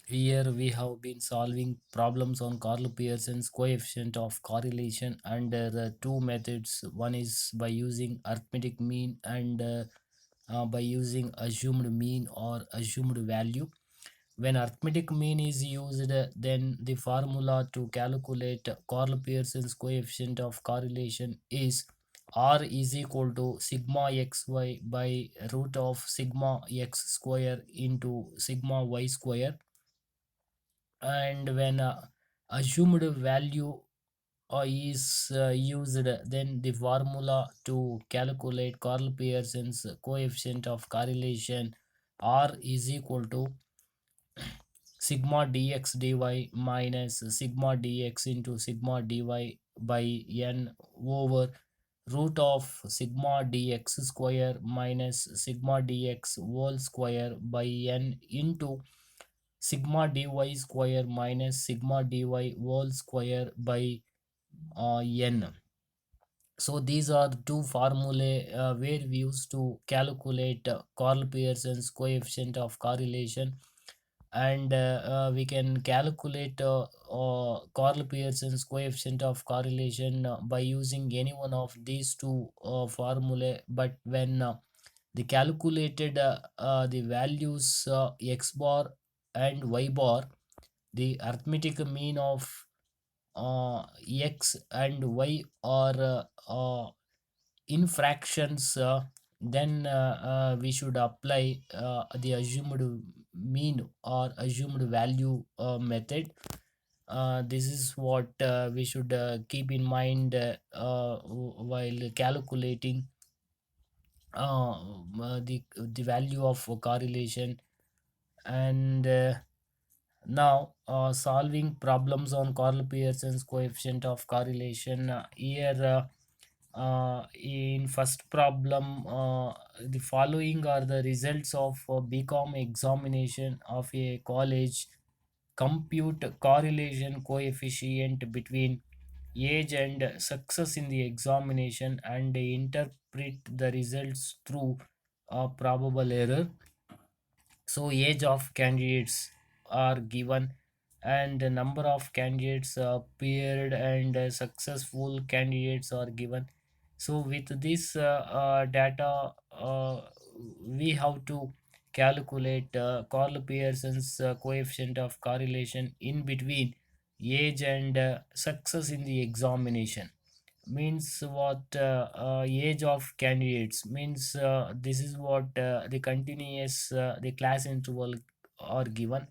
Here we have been solving problems on Karl-Pearson's coefficient of correlation under two methods. One is by using arithmetic mean and by using assumed mean or assumed value. When arithmetic mean is used, then the formula to calculate Karl-Pearson's coefficient of correlation is R is equal to sigma xy by root of sigma x square into sigma y square. And when assumed value is used, then the formula to calculate Karl-Pearson's coefficient of correlation R is equal to sigma dx dy minus sigma dx into sigma dy by n over root of sigma dx square minus sigma dx whole square by n into sigma dy square minus sigma dy whole square by n. So these are two formulae where we used to calculate Karl-Pearson's coefficient of correlation, and we can calculate Karl-Pearson's coefficient of correlation by using any one of these two formulae. But when the calculated the values x bar and y bar, the arithmetic mean of x and y are in fractions, then we should apply the assumed mean or assumed value method. This is what we should keep in mind while calculating the value of correlation. And now solving problems on Karl-Pearson's coefficient of correlation. Here in first problem, the following are the results of BCom examination of a college. Compute correlation coefficient between age and success in the examination and interpret the results through a probable error. So age of candidates are given, and the number of candidates appeared, and successful candidates are given. So with this data, we have to calculate Karl-Pearson's coefficient of correlation in between age and success in the examination. Means what? Age of candidates means this is what the continuous the class interval are given.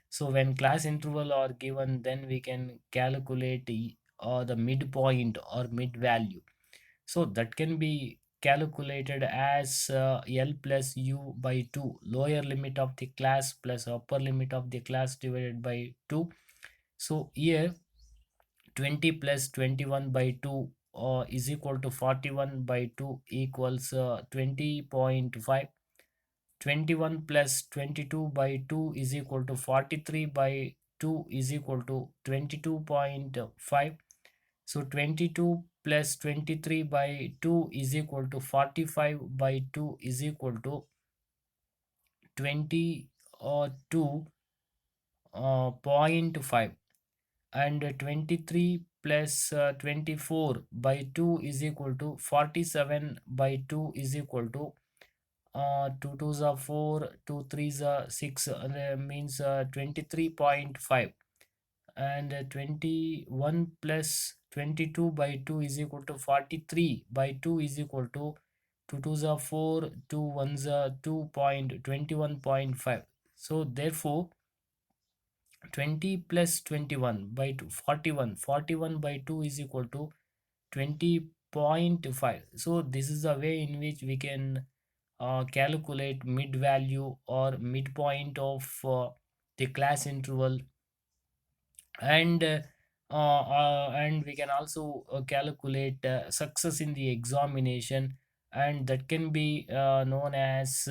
So when class interval are given, then we can calculate the midpoint or mid value. So that can be calculated as L plus U by 2, lower limit of the class plus upper limit of the class divided by 2. So here 20 plus 21 by 2 is equal to 41 by 2 equals 20.5. 21 plus 22 by 2 is equal to 43 by 2 is equal to 22.5. So 22 plus 23 by 2 is equal to 45 by 2 is equal to 22.5. And 23 plus 24 by 2 is equal to 47 by 2 is equal to 2 2s are 4, 2 3s are 6, means 23.5. And 21 plus 22 by 2 is equal to 43 by 2 is equal to 2 2s are 4, 2 1s are 2.21.5. So therefore 20 plus 21 by 2 41, 41 by 2 is equal to 20.5. So this is the way in which we can calculate mid value or midpoint of the class interval. And we can also calculate success in the examination, and that can be known as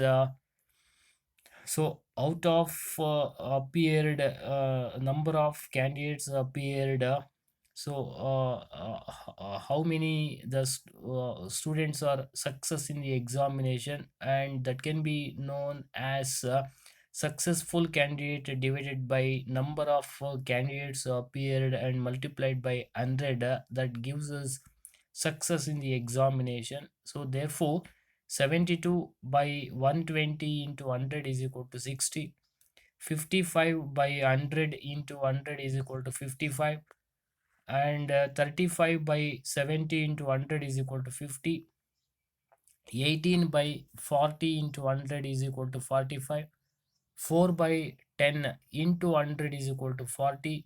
so out of appeared number of candidates appeared, how many students are success in the examination, and that can be known as successful candidate divided by number of candidates appeared and multiplied by 100, that gives us success in the examination. So therefore 72 by 120 into 100 is equal to 60. 55 by 100 into 100 is equal to 55, and 35 by 70 into 100 is equal to 50. 18 by 40 into 100 is equal to 45. 4 by 10 into 100 is equal to 40,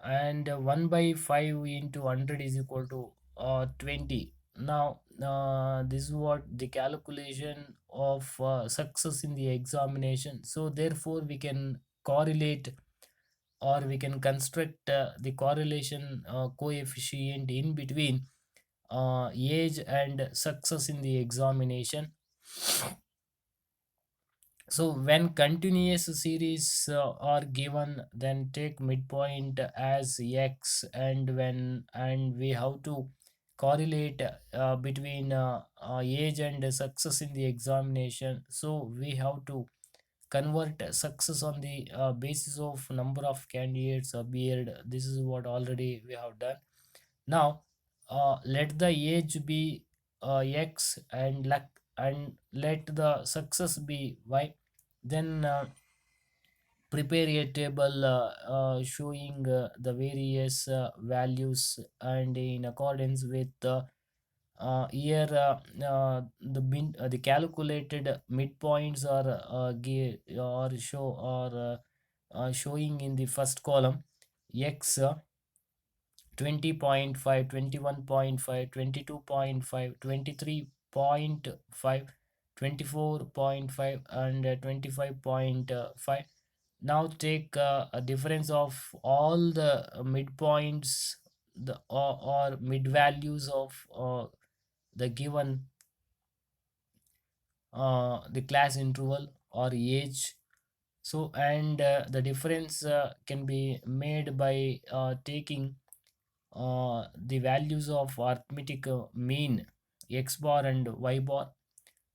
and 1 by 5 into 100 is equal to 20. Now this is what the calculation of success in the examination. So therefore we can correlate, or we can construct the correlation coefficient in between age and success in the examination. So when continuous series are given, then take midpoint as x, and we have to correlate between age and success in the examination. So we have to convert success on the basis of number of candidates appeared. This is what already we have done. Now let the age be x, and let the success be y. Then prepare a table showing the various values, and in accordance with here the calculated midpoints are showing in the first column. X 20.5, 21.5, 22.5, 23.5, 24.5, and 25.5. Now take a difference of all the midpoints, or mid values of the given the class interval or age. So and the difference can be made by taking the values of arithmetic mean x bar and y bar.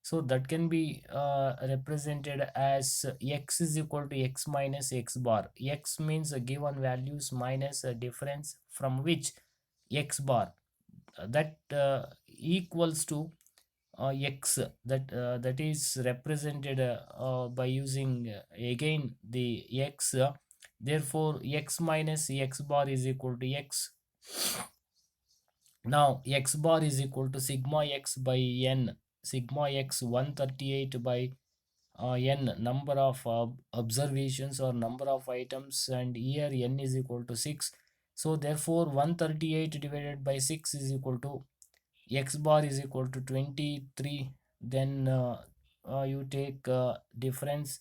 So that can be represented as x is equal to x minus x bar. X means a given values minus a difference from which x bar, that equals to x, that is represented by using again the x. Therefore x minus x bar is equal to x. Now x bar is equal to sigma x by n. Sigma x 138 by n number of observations or number of items, and here n is equal to 6. So therefore 138 divided by 6 is equal to x bar is equal to 23. Then you take difference.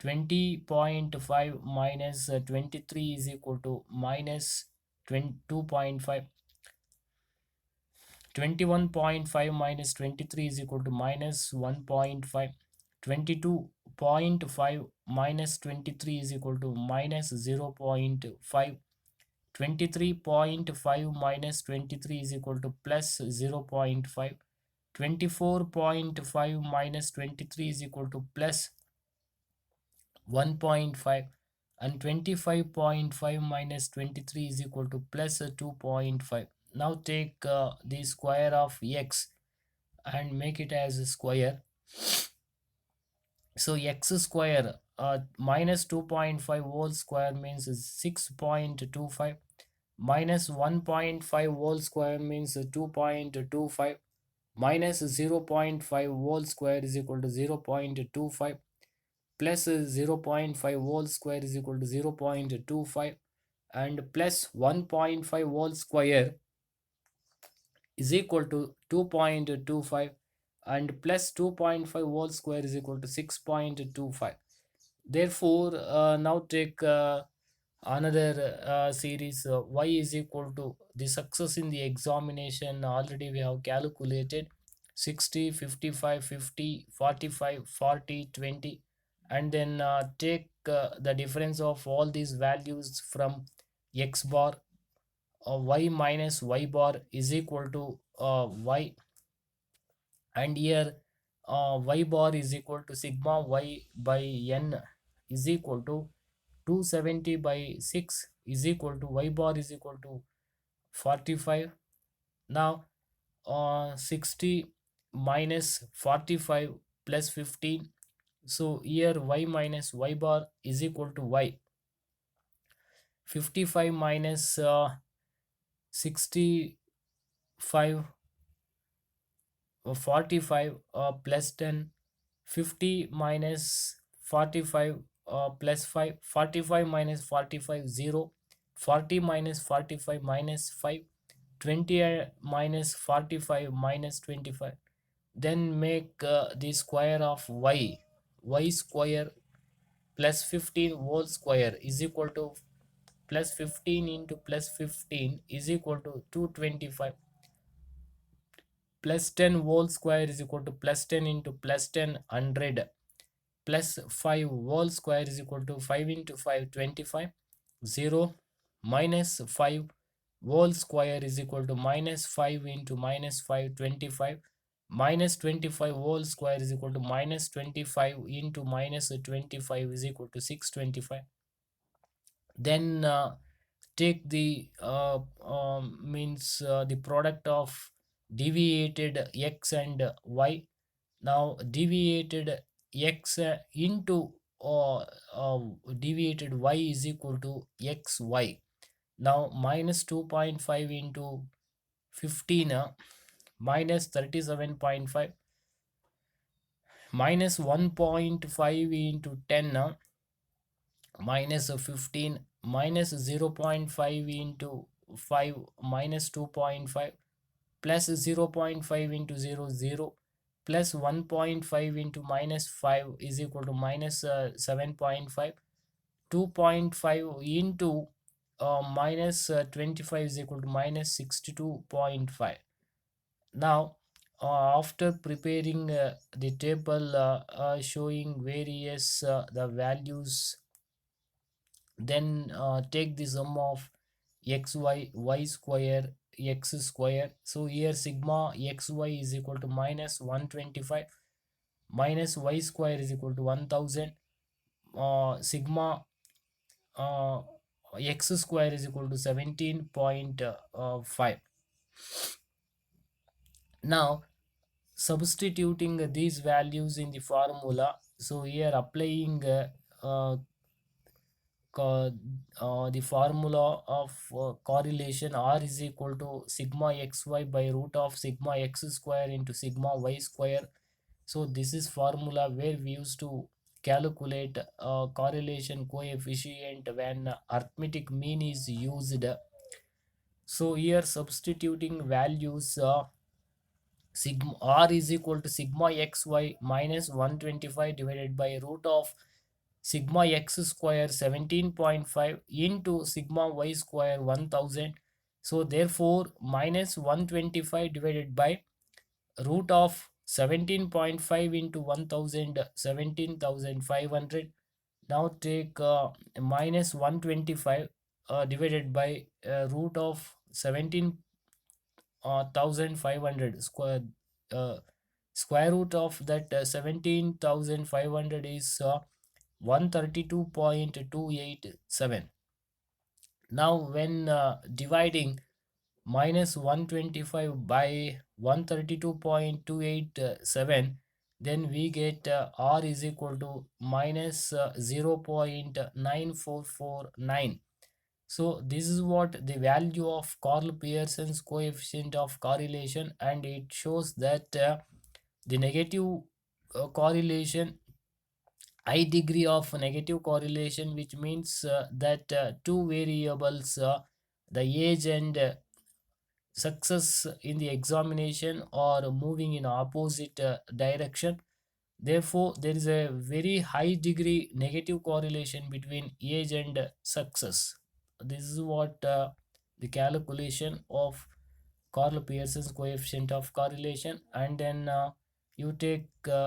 20.5 minus 23 is equal to minus 22.5. 21.5 minus 23 is equal to minus 1.5. 22.5 minus 23 is equal to minus 0.5. 23.5 minus 23 is equal to plus 0.5. 24.5 minus 23 is equal to plus 1.5, and 25.5 minus 23 is equal to plus 2.5. Now take the square of x and make it as a square. So x square minus 2.5 whole square means 6.25, minus 1.5 whole square means 2.25, minus 0.5 whole square is equal to 0.25, plus 0.5 whole square is equal to 0.25, and plus 1.5 whole square is equal to 2.25, and plus 2.5 whole square is equal to 6.25. Therefore now take another series y is equal to the success in the examination. Already we have calculated 60, 55, 50, 45, 40, 20, and then take the difference of all these values from x bar. Y minus y bar is equal to y, and here y bar is equal to sigma y by n. is equal to 270 by 6 is equal to y bar is equal to 45. Now 60 minus 45 plus 15. So here y minus y bar is equal to y. 55 minus 65 45 plus 10. 50 minus 45 plus 5. 45 minus 45 0. 40 minus 45 minus 5. 20 minus 45 minus 25. Then make the square of y square plus 15 whole square is equal to plus 15 into plus 15 is equal to 225, plus 10 whole square is equal to plus 10 into plus 10 100, plus 5 whole square is equal to 5 into 5 25, 0 minus 5 whole square is equal to minus 5 into minus 5 25, minus 25 whole square is equal to minus 25 into minus 25 is equal to 625. Then take the means the product of deviated x and y. Now deviated x into uh, deviated y is equal to xy. Now minus 2.5 into 15 minus 37.5, minus 1.5 into 10 minus 15, minus 0.5 into 5 minus 2.5, plus 0.5 into 0 0, plus 1.5 into minus 5 is equal to minus 7.5, 2.5 into minus 25 is equal to minus 62.5. Now after preparing the table showing various the values, then take the sum of xy y square x square. So here sigma xy is equal to minus 125, minus y square is equal to 1000, sigma uh, x square is equal to 17.5. Now substituting these values in the formula, so here applying uh, the formula of correlation r is equal to sigma xy by root of sigma x square into sigma y square. So this is formula where we used to calculate correlation coefficient when arithmetic mean is used. So here substituting values, sigma r is equal to sigma xy minus 125 divided by root of sigma x square 17.5 into sigma y square 1000. So therefore minus 125 divided by root of 17.5 into 1000 17,500. Now take minus 125 divided by root of 17,500 square, uh, square root of that 17,500 is 132.287. Now when dividing minus 125 by 132.287, then we get r is equal to minus 0.9449. so this is what the value of Karl-Pearson's coefficient of correlation, and it shows that the negative correlation, high degree of negative correlation, which means that two variables, the age and success in the examination, are moving in opposite direction. Therefore there is a very high degree negative correlation between age and success. This is what the calculation of Karl-Pearson's coefficient of correlation. And then you take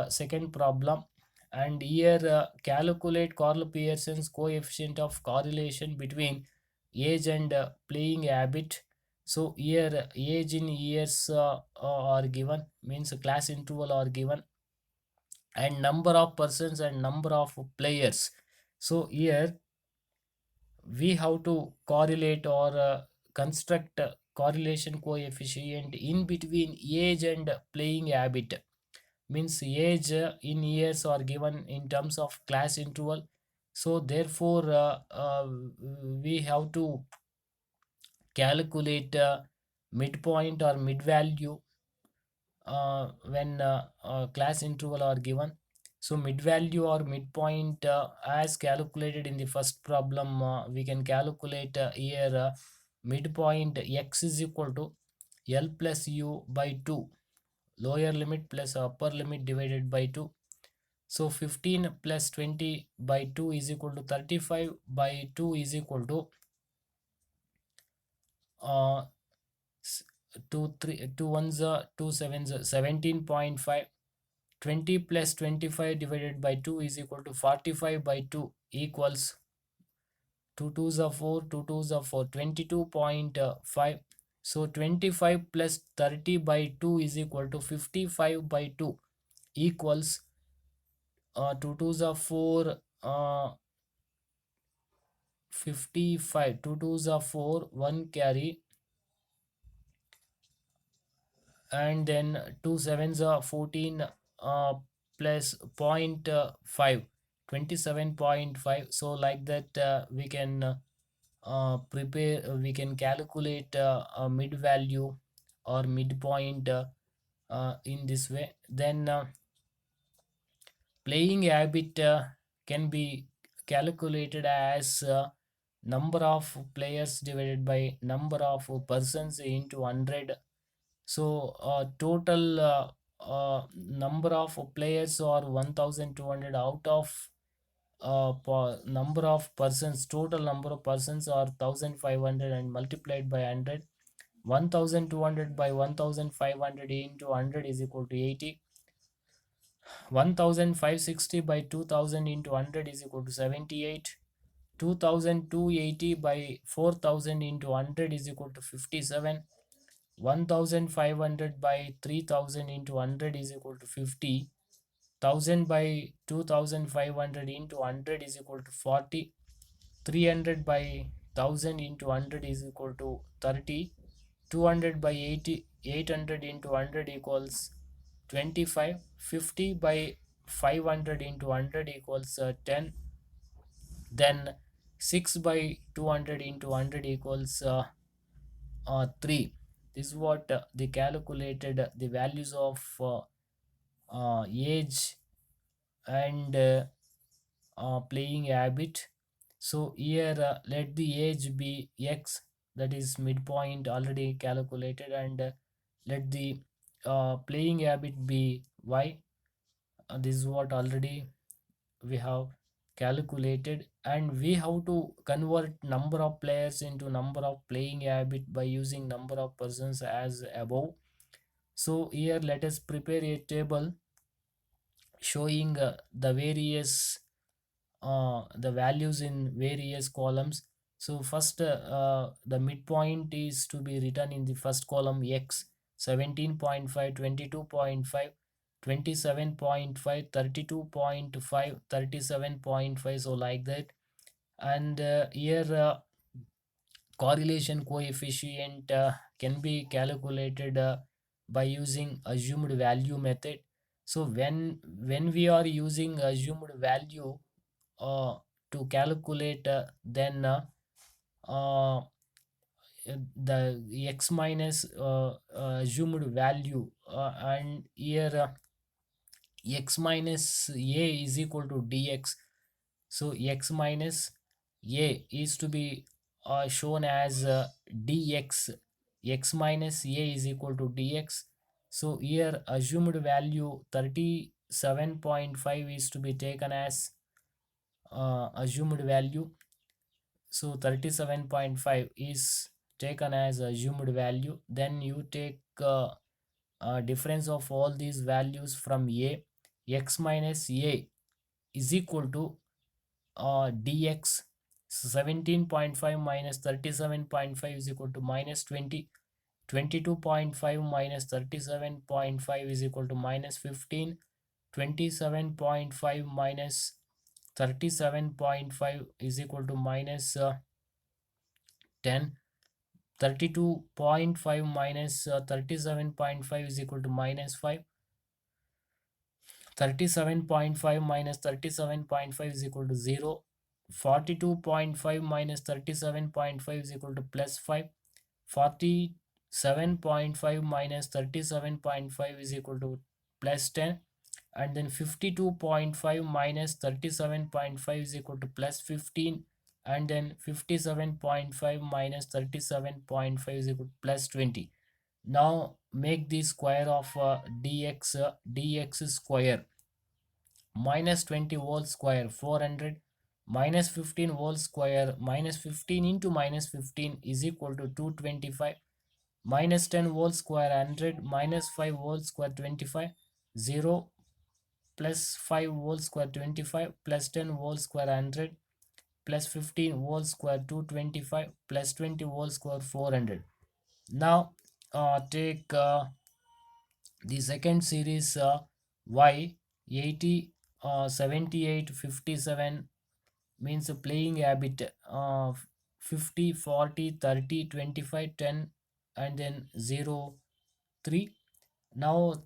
second problem, and here calculate Karl-Pearson's coefficient of correlation between age and playing habit. So here age in years are given, means class interval are given, and number of persons and number of players. So here we have to correlate or construct a correlation coefficient in between age and playing habit. Means age in years are given in terms of class interval. So therefore we have to calculate midpoint or mid value when class interval are given. So mid value or midpoint as calculated in the first problem, we can calculate here midpoint x is equal to L plus u by 2, lower limit plus upper limit divided by 2. So 15 plus 20 by 2 is equal to 35 by 2 is equal to uh, 2 3 2 ones 2 sevens 17.5. 20 plus 25 divided by 2 is equal to 45 by 2 equals 2 twos are 4, 2 twos are 4, 22.5. So 25 plus 30 by 2 is equal to 55 by 2 equals 2 twos are 4, 55, 2 twos are 4, 1 carry, and then 2 sevens are 14 plus point 5, 27.5. So like that we can prepare we can calculate a mid value or midpoint in this way. Then playing habit can be calculated as number of players divided by number of persons into 100. So total number of players are 1200 out of number of persons. Total number of persons are 1500 and multiplied by 100. 1200 by 1500 into 100 is equal to 80. 1560 by 2000 into 100 is equal to 78. 2280 by 4000 into 100 is equal to 57. 1500 by 3000 into 100 is equal to 50. 1000 by 2500 into 100 is equal to 40. 300 by 1000 into 100 is equal to 30. 200 by 80, 800 into 100 equals 25. 50 by 500 into 100 equals 10. Then 6 by 200 into 100 equals 3. This is what they calculated the values of age and playing habit. So here let the age be x, that is midpoint already calculated, and let the playing habit be y. This is what already we have calculated, and we have to convert number of players into number of playing habit by using number of persons as above. So here let us prepare a table showing the values in various columns. So first the midpoint is to be written in the first column x, 17.5, 22.5, 27.5, 32.5, 37.5. So like that. And here correlation coefficient can be calculated by using assumed value method. So when we are using assumed value uh, to calculate, then uh, the x minus assumed value, and here x minus a is equal to dx. So x minus a is to be shown as dx. X minus a is equal to dx. So here assumed value 37.5 is to be taken as assumed value. So 37.5 is taken as assumed value. Then you take difference of all these values from a. X minus a is equal to dx. 17.5 minus 37.5 is equal to minus 20. 22.5 minus 37.5 is equal to minus 15. 27.5 minus 37.5 is equal to minus 10. 32.5 minus 37.5 is equal to minus 5. 37.5 minus 37.5 is equal to 0. 42.5 minus 37.5 is equal to plus 5. 47.5 minus 37.5 is equal to plus 10. And then 52.5 minus 37.5 is equal to plus 15. And then 57.5 minus 37.5 is equal to plus 20. Now make the square of dx square. Minus 20 whole square 400, minus 15 whole square, minus 15 into minus 15 is equal to 225, minus 10 whole square 100, minus 5 whole square 25, 0 plus 5 whole square 25, plus 10 whole square 100, plus 15 whole square 225, plus 20 whole square 400. Now take the second series y 80 78 57 means playing habit 50 40 30 25 10 and then 0 3. Now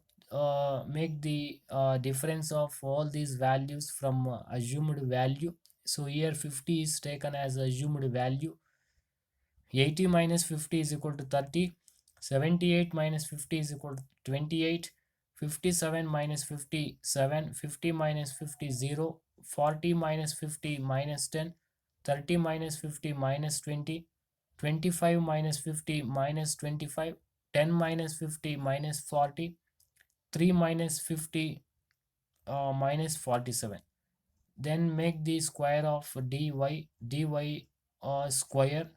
make the difference of all these values from assumed value. So here 50 is taken as assumed value. 80 minus 50 is equal to 30. 78 minus 50 is equal to 28. 57 minus 50 7. 50 minus 50 0. 40 minus 50 minus 10. 30 minus 50 minus 20. 25 minus 50 minus 25. 10 minus 50 minus 40. 3 minus 50 minus 47. Then make the square of dy square.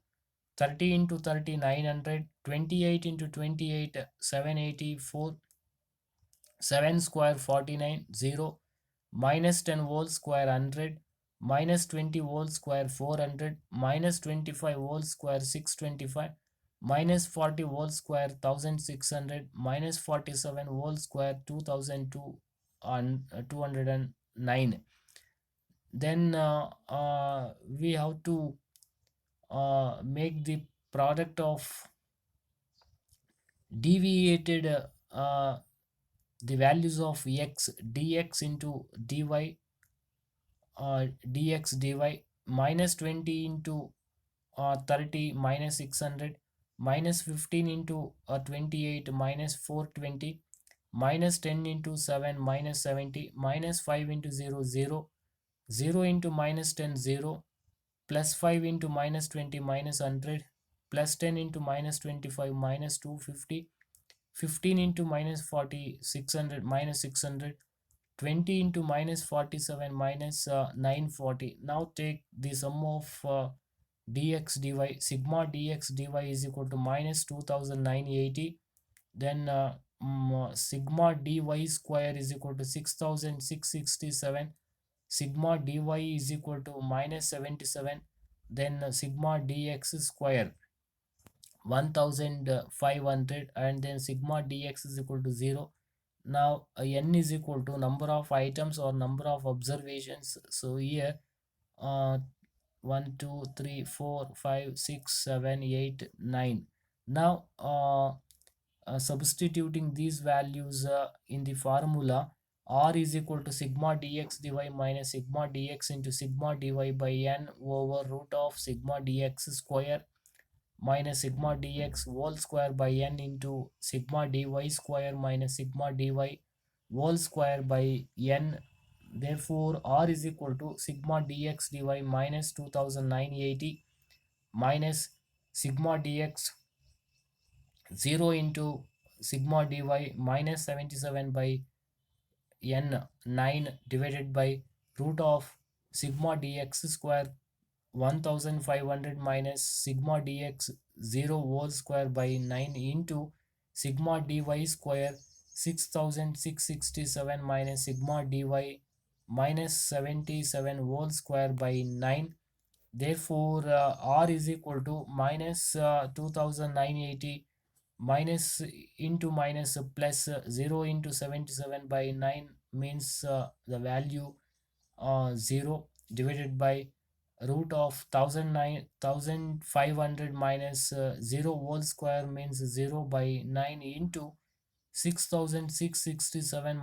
30 into 30 900, 28 into 28 784, 7 square 49, 0, minus 10 whole square 100, minus 20 whole square 400, minus 25 whole square 625, minus 40 whole square 1600, minus 47 whole square 2002 and 209. Then we have to make the product of deviated the values of x dx into dy minus 20 into 30 minus 600, minus 15 into 28 minus 420, minus 10 into 7 minus 70, minus 5 into 0 0, 0 into minus 10 0, plus 5 into minus 20 minus 100, plus 10 into minus 25 minus 250, 15 into minus 40 600 minus 600, 20 into minus 47 minus 940. Now take the sum of dx dy. Sigma dx dy is equal to minus 2980. Then sigma dy square is equal to 6667. Sigma dy is equal to minus 77. Then sigma dx square 1500, and then sigma dx is equal to 0. Now n is equal to number of items or number of observations. So here uh, 1 2 3 4 5 6 7 8 9. Now substituting these values in the formula, r is equal to sigma dx dy minus sigma dx into sigma dy by n over root of sigma dx square minus sigma dx whole square by n into sigma dy square minus sigma dy whole square by n. Therefore r is equal to sigma dx dy minus 2980 minus sigma dx 0 into sigma dy minus 77 by n 9 divided by root of sigma dx square 1500 minus sigma dx 0 whole square by 9 into sigma dy square 6667 minus sigma dy minus 77 whole square by 9. Therefore r is equal to minus 2980 minus into minus plus 0 into 77 by 9 means the value 0. divided by root of 1500 minus 0 whole square means 0 by 9 into 6667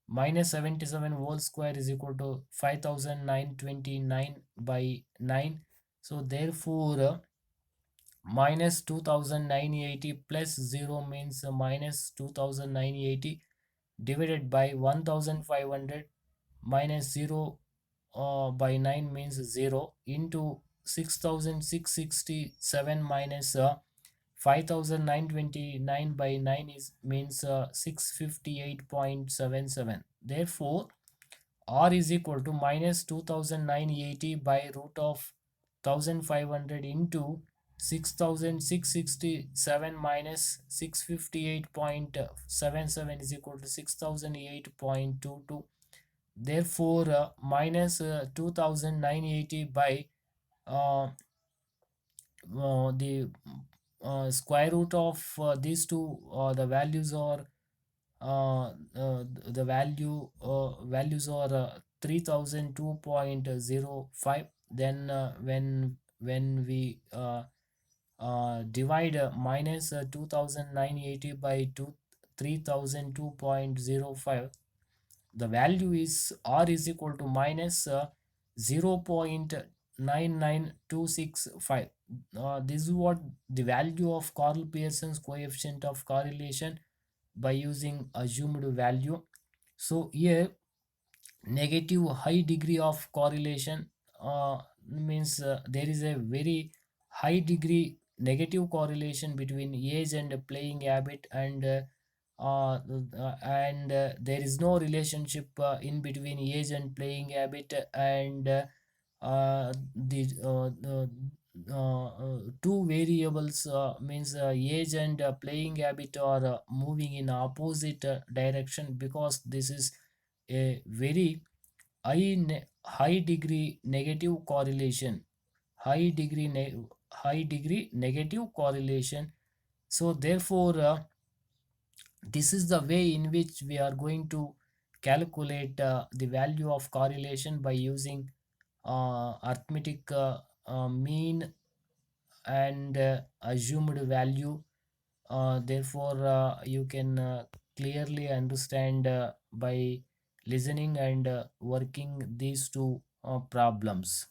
minus 77 whole square is equal to 5929 by 9. So therefore minus 2980 plus 0 means minus 2980 divided by 1500 minus 0 by 9 means 0 into 6667 minus 5929 by 9 is means 658.77. Therefore r is equal to minus 2980 by root of 1500 into 6667 minus 658.77 is equal to 6008.22. Therefore minus 2980 by uh, the square root of these two, the values are the values are 3002.05. Then when we divide minus 2980 by 3002.05, the value is r is equal to minus 0.99265. This is what the value of Karl-Pearson's coefficient of correlation by using assumed value. So here negative high degree of correlation means there is a very high degree negative correlation between age and playing habit, and there is no relationship in between age and playing habit, and the two variables means age and playing habit are moving in opposite direction, because this is a very high degree negative correlation, high degree high degree negative correlation. So therefore this is the way in which we are going to calculate the value of correlation by using arithmetic mean and assumed value. Therefore you can clearly understand by listening and working these two problems.